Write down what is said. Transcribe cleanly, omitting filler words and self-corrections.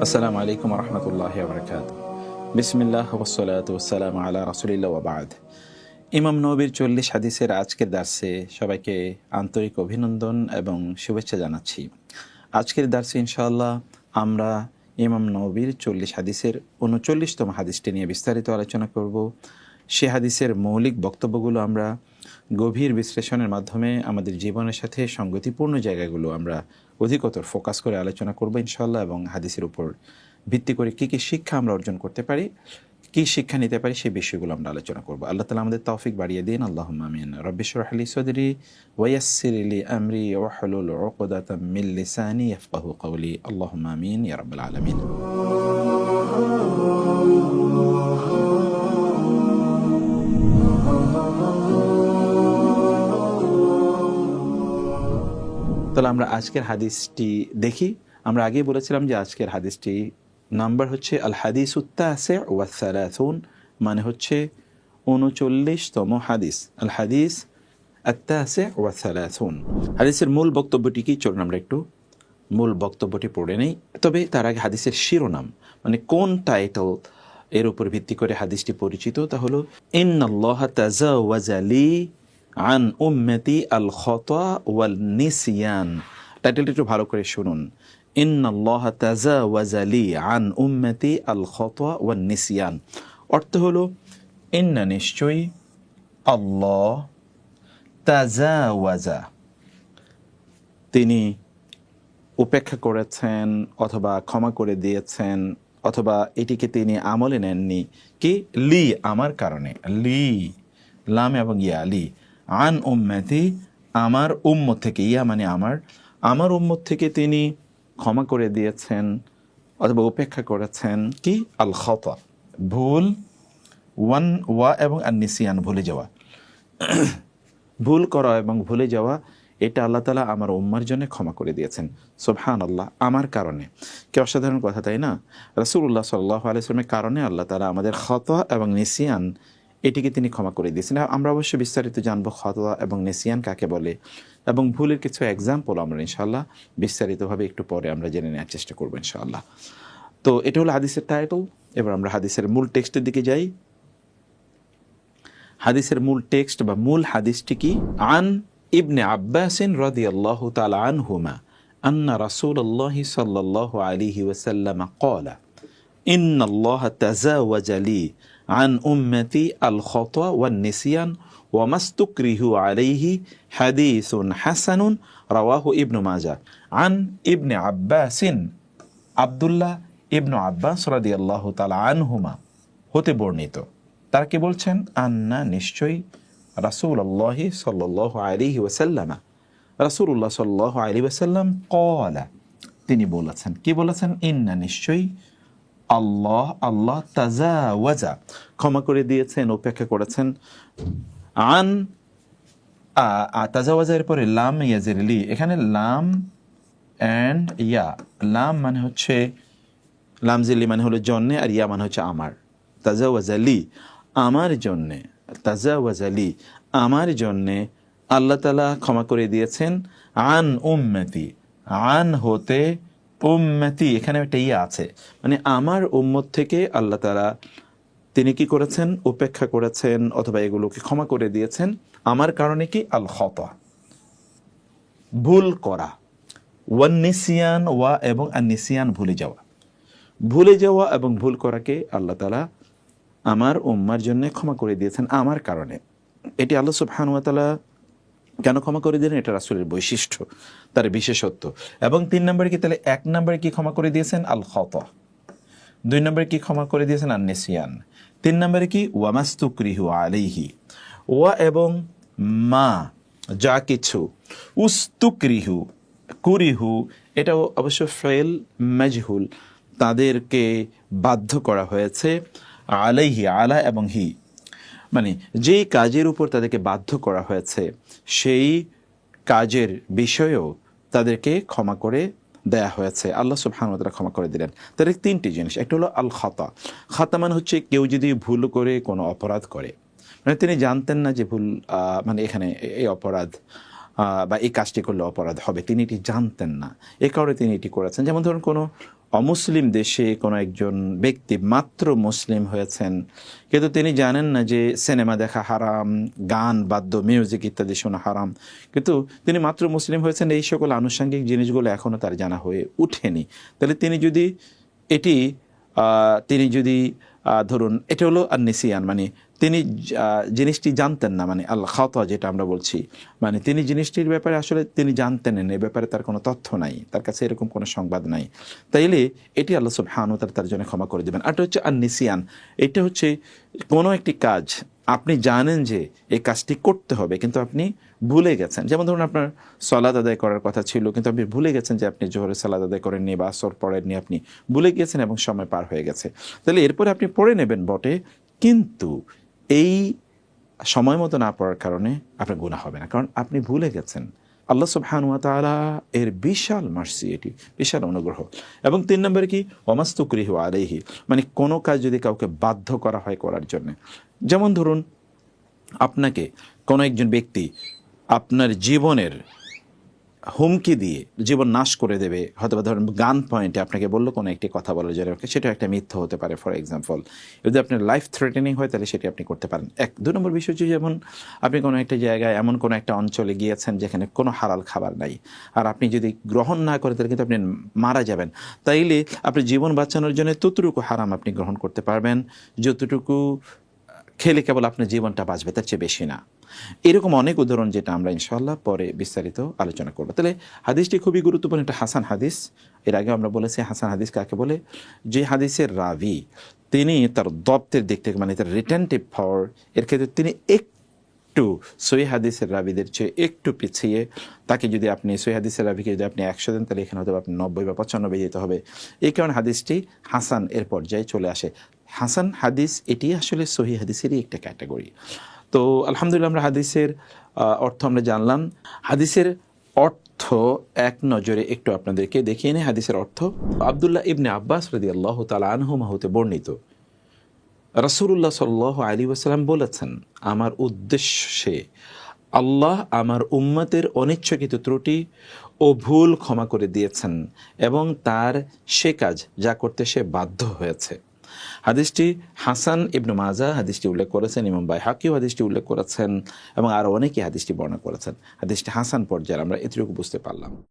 আসসালামু আলাইকুম রহমতুল্লাহ বরকাত। বিসমিল্লাহ ওয়াসসালাতু ওয়াসসালামু আলা রাসূলিল্লাহ ওয়া বা'দ। ইমাম নববীর 40 হাদিসের আজকের দার্সে সবাইকে আন্তরিক অভিনন্দন এবং শুভেচ্ছা জানাচ্ছি। আজকের দার্সে ইনশাআল্লাহ আমরা ইমাম নববীর 40 হাদিসের 39তম হাদিসটি নিয়ে বিস্তারিত আলোচনা করব। সে হাদিসের মৌলিক বক্তব্যগুলো আমরা গভীর বিশ্লেষণের মাধ্যমে আমাদের জীবনের সাথে সঙ্গতিপূর্ণ জায়গাগুলো আমরা অধিকতর ফোকাস করে আলোচনা করব ইনশাআল্লাহ, এবং হাদিসের উপর ভিত্তি করে কী কী শিক্ষা আমরা অর্জন করতে পারি, কী শিক্ষা নিতে পারি, সেই বিষয়গুলো আমরা আলোচনা করব। আল্লাহ তাআলা আমাদের তৌফিক বাড়িয়ে দিন, আল্লাহুম্মা আমিন। রব্বি ইশরাহ লি সাদরি ওয়া ইয়াসসির লি আমরি ওয়াহলুল উকদাতাম মিন লিসানি ইয়াফকাহু কওলি, আল্লাহুম্মা আমিন ইয়া রাব্বাল আলামিন। তাহলে আমরা আজকের হাদিসটি দেখি। আমরা আগেই বলেছিলাম যে আজকের হাদিসটি নাম্বার হচ্ছে আল হাদিসুত তাসি ওয়া সালাসুন, মানে হচ্ছে 39তম হাদিস। আল হাদিস আত-তাসি ওয়া সালাসুন। হাদিসের মূল বক্তব্যটি কি, চলুন আমরা একটু মূল বক্তব্যটি পড়ে নেই। তবে তার আগে হাদিসের শিরোনাম, মানে কোন টাইটেল এর উপর ভিত্তি করে হাদিসটি পরিচিত, তা হলো ইন্নাল্লাহা তাজাওয়াজা লি আন উম্মতি আল খতা ওয়াল নিসিয়ান। টাইটেলটি একটু ভালো করে শুনুন। ইন্নাল্লাহা তাজাওয়াজা লি আন উম্মতি আল খতা ওয়াল নিসিয়ান। অর্থ হলো ইন্না, নিশ্চয়ই, আল্লাহ, তাজাওয়াজা, তিনি উপেক্ষা করেছেন অথবা ক্ষমা করে দিয়েছেন, অথবা এটিকে তিনি আমলে নেননি, কি, লি, আমার কারণে, লি, লাম এবং ইয়া, লি, আন উম্মতি, আমার উম্মত থেকে, ইয়া মানে আমার উম্মত থেকে তিনি ক্ষমা করে দিয়েছেন অথবা উপেক্ষা করেছেন, কি, আল খাতা, ভুল, ওয়া এবং আন-নিসিয়ান, ভুলে যাওয়া। ভুল করা এবং ভুলে যাওয়া, এটা আল্লাহ তাআলা আমার উম্মার জন্য ক্ষমা করে দিয়েছেন। সুবহানাল্লাহ, আমার কারণে। কি অসাধারণ কথা, তাই না? রাসূলুল্লাহ সাল্লাল্লাহু আলাইহি ওয়াসাল্লামের কারণে আল্লাহ তাআলা আমাদের খাতা এবং নিসিয়ান এটিকে তিনি ক্ষমা করে দিয়েছেন। আমরা অবশ্যই বিস্তারিত জানবো খাতা এবং নিসিয়ান কাকে বলে, এবং ভুলের কিছু এক্সাম্পল আমরা ইনশাআল্লাহ বিস্তারিতভাবে একটু পরে আমরা জেনে নেওয়ার চেষ্টা করবো ইনশাআল্লাহ। তো এটা হলো হাদিসের টাইটেল। এবার আমরা হাদিসের মূল টেক্সটের দিকে যাই। হাদিসের মূল টেক্সট বা মূল হাদিসটি কি? আন ইবনে আব্বাসিন রাদিয়াল্লাহু তাআলা আনহুমা আন্না রাসূলুল্লাহি সাল্লাল্লাহু আলাইহি ওয়াসাল্লাম ক্বালা ইন্নাল্লাহা তাজাওয়াজা লি আন উম্মতি আল খাতা ওয়ান নিসিয়ান ওয়া মাস্তুকরিহু আলাইহি হাদিসুন হাসানুন রাওয়াহু ইবনু মাজাহ। আন ইবনে আব্বাসিন, আব্দুল্লাহ ইবনু আব্বাস রাদিয়াল্লাহু তাআলা আনহুমা হতে বর্ণিত, তারা কি বলছেন? আন্না, নিশ্চয়ই, রাসূলুল্লাহি সাল্লাল্লাহু আলাইহি ওয়াসাল্লাম, রাসূলুল্লাহ সাল্লাল্লাহু আলাইহি ওয়াসাল্লাম ক্বালা, তিনি বলেছেন, কি বলেছেন? ইন্না, নিশ্চয়ই, আল্লাহ তাজাওয়াজা, ক্ষমা করে দিয়েছেন, উপেক্ষা করেছেন, আন, তাজাওয়াজের পরে লাম ইয়াজির লি, এখানে লাম অ্যান্ড ইয়া, লাম মানে হচ্ছে লামজিলি মানে হলো জন্যে, আর ইয়া মানে হচ্ছে আমার। তাজাওয়াজা লি, আমার জন্যে, তাজাওয়াজা লি, আমার জন্যে আল্লাহ তাআলা ক্ষমা করে দিয়েছেন। আন উম্মতি, আন হতে, উম্মতি এখানে একটা ইয়া আছে, মানে আমার উম্মত থেকে আল্লাহ তাআলা তিনি কি করেছেন? উপেক্ষা করেছেন অথবা এগুলোকে ক্ষমা করে দিয়েছেন আমার কারণে, কি, আল খাতা, ভুল করা, ওয়ান নিসিয়ান, ওয়া এবং আন-নিসিয়ান, ভুলে যাওয়া। ভুলে যাওয়া এবং ভুল করাকে আল্লাহ তাআলা আমার উম্মার জন্য ক্ষমা করে দিয়েছেন আমার কারণে। এটি আল্লাহ সুবহানাহু ওয়া তাআলা কেন ক্ষমা করে দিলেন? এটা রাসূলের বৈশিষ্ট্য, তার বিশেষত্ব। এবং 3 নম্বরে কি, তাহলে 1 নম্বরে কি ক্ষমা করে দিয়েছেন? আল খাতা। 2 নম্বরে কি ক্ষমা করে দিয়েছেন? আন-নিসিয়ান। 3 নম্বরে কি? ওয়া মাস্তুকরিহু আলাইহি, ওয়া এবং মা, যা কিছু, উস্তুকরিহু, কুরিহু, এটাও অবশ্য ফাইল মাজহুল, তাদেরকে বাধ্য করা হয়েছে, আলাইহি, আলা এবং হি, মানে যেই কাজের উপর তাদেরকে বাধ্য করা হয়েছে সেই কাজের বিষয়েও তাদেরকে ক্ষমা করে দেয়া হয়েছে। আল্লাহ সুবহানাহু ওয়া তাআলা ক্ষমা করে দিলেন। তাদের 3টি জিনিস। একটা হলো আল খাতা। খাতা মানে হচ্ছে কেউ যদি ভুল করে কোনো অপরাধ করে, মানে তিনি জানতেন না যে ভুল, মানে এখানে এই অপরাধ বা এই কাজটি করলে অপরাধ হবে, তিনি এটি জানতেন না, এ কারণে তিনি এটি করেছেন। যেমন ধরুন কোনো অমুসলিম দেশে কোনো একজন ব্যক্তি মাত্র মুসলিম হয়েছেন, কিন্তু তিনি জানেন না যে সিনেমা দেখা হারাম, গান বাদ্য মিউজিক ইত্যাদি শোনা হারাম, কিন্তু তিনি মাত্র মুসলিম হয়েছেন, এই সকল আনুষঙ্গিক জিনিসগুলো এখনও তার জানা হয়ে ওঠেনি, তাহলে তিনি যদি এটি ধরুন এটা হলো আর নিসিয়ান, মানে তিনি জিনিসটি জানতেন না, মানে আল খাতা যেটা আমরা বলছি, মানে তিনি জিনিসটির ব্যাপারে আসলে তিনি জানতেন না, এ ব্যাপারে তার কোনো তথ্য নাই, তার কাছে এরকম কোনো সংবাদ নাই, তাইলে এটি আল্লাহ সুবহানাহু ওয়া তাআলা তার জন্য ক্ষমা করে দেবেন। আর এটা হচ্ছে আর নিসিয়ান, এটা হচ্ছে কোনো একটি কাজ আপনি জানেন যে এই কাজটি করতে হবে কিন্তু আপনি ভুলে গেছেন। যেমন ধরুন আপনার সালাত আদায় করার কথা ছিল কিন্তু আপনি ভুলে গেছেন যে আপনি জোহরের সালাত আদায় করেননি বা আসর পড়েননি, আপনি ভুলে গিয়েছেন এবং সময় পার হয়ে গেছে, তাহলে এরপরে আপনি পড়ে নেবেন বটে, কিন্তু এই সময় মতো না পড়ার কারণে আপনার গুনাহ হবে না, কারণ আপনি ভুলে গেছেন। আল্লাহ সুবহানাহু ওয়া তাআলা এর বিশাল মার্সি, এটি বিশাল অনুগ্রহ। এবং 3 নম্বরে কি ওয়ামাস্তুকরিহু আলাইহি, মানে কোনো কাজ যদি কাউকে বাধ্য করা হয় করার জন্য, যেমন ধরুন আপনাকে কোনো একজন ব্যক্তি আপনার জীবনের হুমকি দিয়ে জীবন নাশ করে দেবে, হয়তো বা ধরেন গান পয়েন্টে আপনাকে বললো কোনো একটি কথা বলার জন্য, সেটা একটা মিথ্যা হতে পারে ফর এক্সাম্পল। যদি আপনার লাইফ থ্রেটেনিং হয় তাহলে সেটি আপনি করতে পারেন। 2 নম্বর বিষয় হচ্ছে যেমন আপনি কোনো একটা জায়গায় এমন কোনো একটা অঞ্চলে গিয়েছেন যেখানে কোনো হালাল খাবার নাই, আর আপনি যদি গ্রহণ না করেন তাহলে কিন্তু আপনি মারা যাবেন, তাইলে আপনি জীবন বাঁচানোর জন্য ততটুকু হারাম আপনি গ্রহণ করতে পারবেন যতটুকু খেলে কেবল আপনার জীবনটা বাঁচবে, তার চেয়ে বেশি না। এরকম অনেক উদাহরণ যেটা আমরা ইনশাআল্লাহ পরে বিস্তারিত আলোচনা করব। তাহলে হাদিসটি খুবই গুরুত্বপূর্ণ, একটা হাসান হাদিস। এর আগে আমরা বলেছি হাসান হাদিস কাকে বলে, যে হাদিসের রাভি তিনি তার দপ্তের দিক থেকে, মানে তার রিটেনটিভ পাওয়ার, এর ক্ষেত্রে তিনি একটু সহিহ হাদিসের রাবিদের চেয়ে একটু পিছিয়ে, তাকে যদি আপনি সহিহ হাদিসের রাবিকে যদি আপনি 100 দেন তাহলে এখানে হয়তো আপনি 90 বা 95 যেতে হবে। এই কারণে হাদিসটি হাসান এর পর্যায়ে চলে আসে। হাসান হাদিস এটি আসলে সহিহ হাদিসেরই একটা ক্যাটাগরি। তো আলহামদুলিল্লাহ আমরা হাদিসের অর্থ আমরা জানলাম। হাদিসের অর্থ এক নজরে একটু আপনাদেরকে দেখিয়ে নেই। হাদিসের অর্থ আব্দুল্লাহ ইবনে আব্বাস রাদিয়াল্লাহু তাআলা আনহুমা হতে বর্ণিত, রাসূলুল্লাহ সাল্লাল্লাহু আলাইহি ওয়াসাল্লাম বলেছেন, আমার উদ্দেশ্যে আল্লাহ আমার উম্মতের অনিচ্ছাকৃত ত্রুটি ও ভুল ক্ষমা করে দিয়েছেন এবং তার সে কাজ যা করতে সে বাধ্য হয়েছে। হাদিসটি হাসান ইবনু মাজা হাদিসটি উল্লেখ করেছেন, ইমাম বাইহাকিও হাদিসটি উল্লেখ করেছেন এবং আরও অনেকেই হাদিসটি বর্ণনা করেছেন। হাদিসটি হাসান পর্যায়ে আমরা এতটুকু বুঝতে পারলাম।